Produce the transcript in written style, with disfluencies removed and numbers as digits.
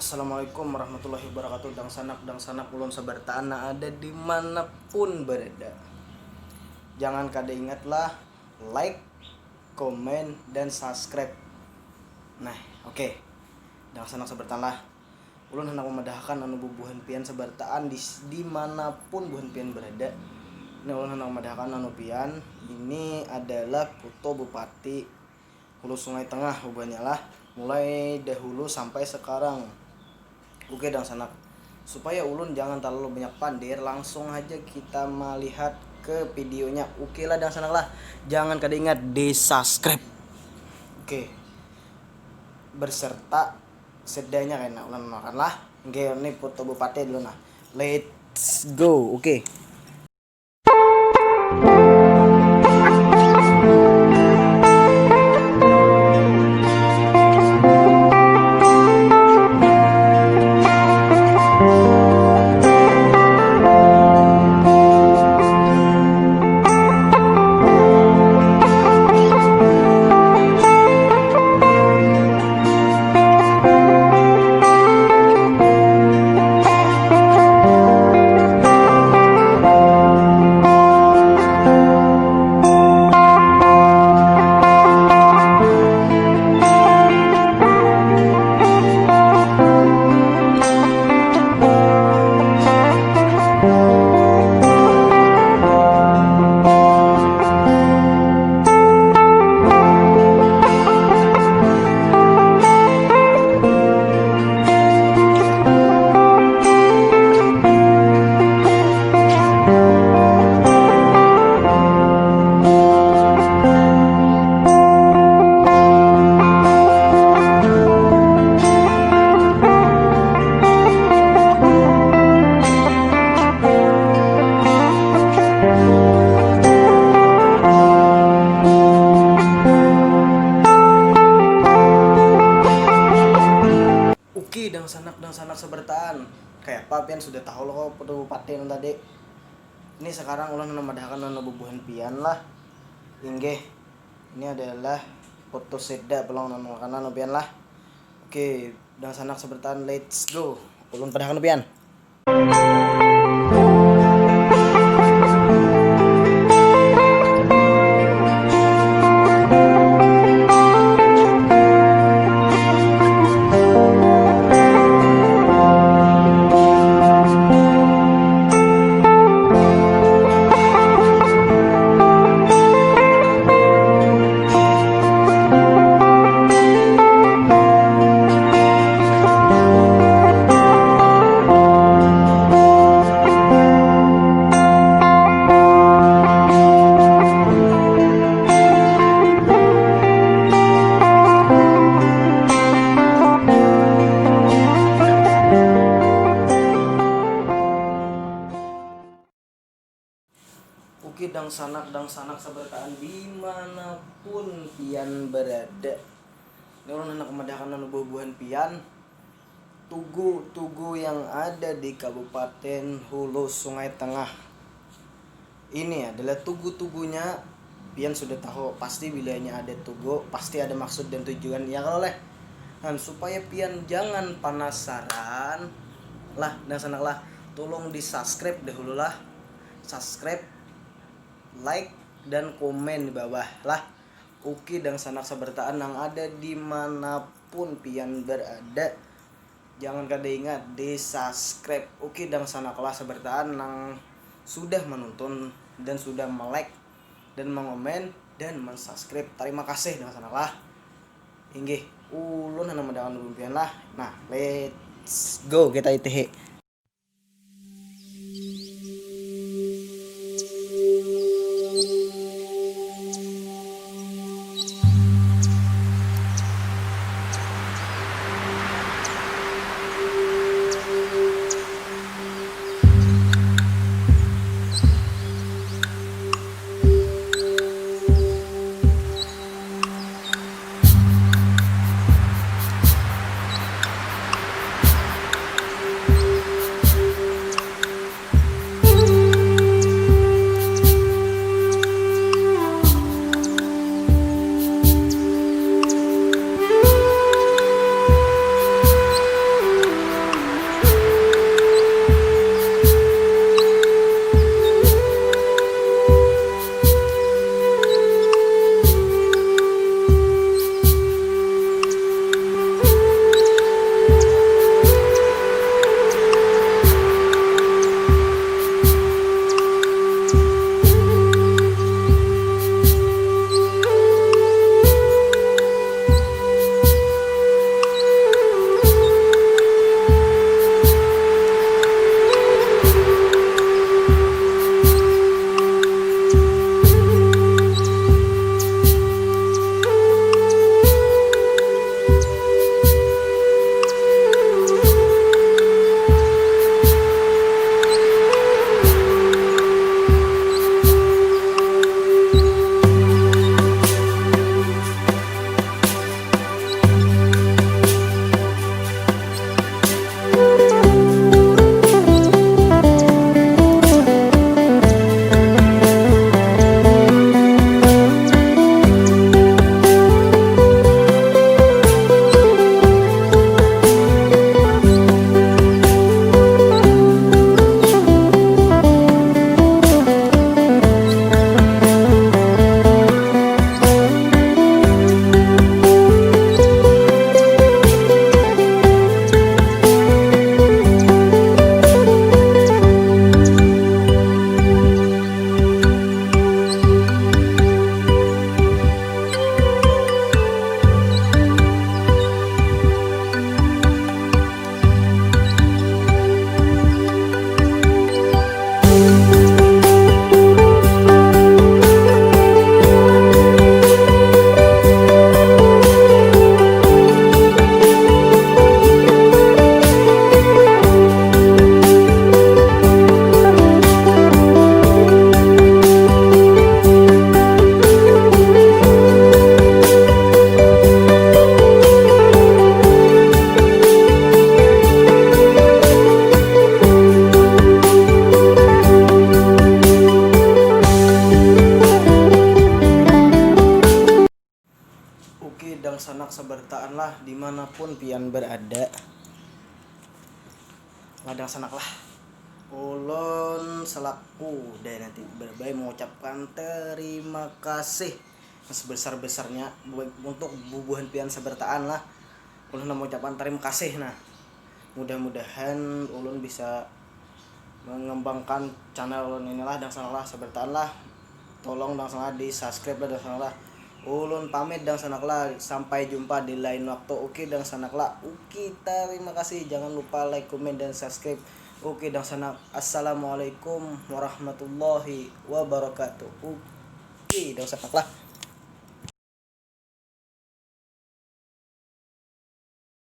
Assalamualaikum warahmatullahi wabarakatuh. Dang sanak ulun sabartaan ada dimanapun berada. Jangan kada ingatlah like, komen, dan subscribe. Nah, oke. Dang sanak sabartaan lah. Ulun hendak memadahkan anu bubuhan pian sabartaan dimanapun buhan pian berada. Ini ulun hendak memadahkan anu pian. Ini adalah foto Bupati Hulu Sungai Tengah ubahnya lah, mulai dahulu sampai sekarang. Oke dang sanak, supaya ulun jangan terlalu banyak pandir, langsung aja kita melihat ke videonya. Oke lah dang sanak lah, jangan kada ingat di subscribe. Oke, berserta sedanya kayaknya ulun makan lah. Oke, ini foto Bupati dulu nah, let's go. Oke. Dang sanak sebertaan kayak apa pian sudah tahu loh kok Bupati tadi. Ini sekarang ulang memadahkan anu bubuhan pian lah. Inggih, ini adalah foto seda pelong anu makanan pian lah. Oke, dang sanak sebertaan, let's go. Ulun padahkan pian. Oke dang sanak sebertaan dimanapun pian berada. Ini orang hendak memadahkan anu bubuhan pian. Tugu yang ada di Kabupaten Hulu Sungai Tengah. Ini adalah tugu-tugunya. Pian sudah tahu pasti bilanya ada tugu, pasti ada maksud dan tujuan ya kalau leh. Dan supaya pian jangan penasaran lah dan sanak lah, tolong di subscribe dahulu lah. Subscribe, like, dan komen di bawah lah. Oke dan sanak sebertaan yang ada dimanapun pian berada, jangan kada ingat di subscribe. Oke dan sanaklah sebertaan yang sudah menonton dan sudah like dan mengomen dan mensubscribe. Terima kasih dan sanaklah. Inggih, ulun hendak mendakan pian lah. Nah, let's go kita itihe. Oke dan sanak sebertaan lah dimanapun pian berada. Ladang sanak lah. Ulun selaku dan nanti berbaik mengucapkan terima kasih sebesar-besarnya untuk bubuhan pian sebertaan lah. Ulun mengucapkan terima kasih. Nah, mudah-mudahan ulun bisa mengembangkan channel ulun inilah dan sanak lah sebertaan lah. Tolong dan sanak di subscribe lah dan sanak lah. Ulun pamit dan sanaklah, sampai jumpa di lain waktu. Oke dan sanaklah. Oke, terima kasih. Jangan lupa like, komen dan subscribe. Oke dan sanak. Assalamualaikum warahmatullahi wabarakatuh. Oke dan sanaklah.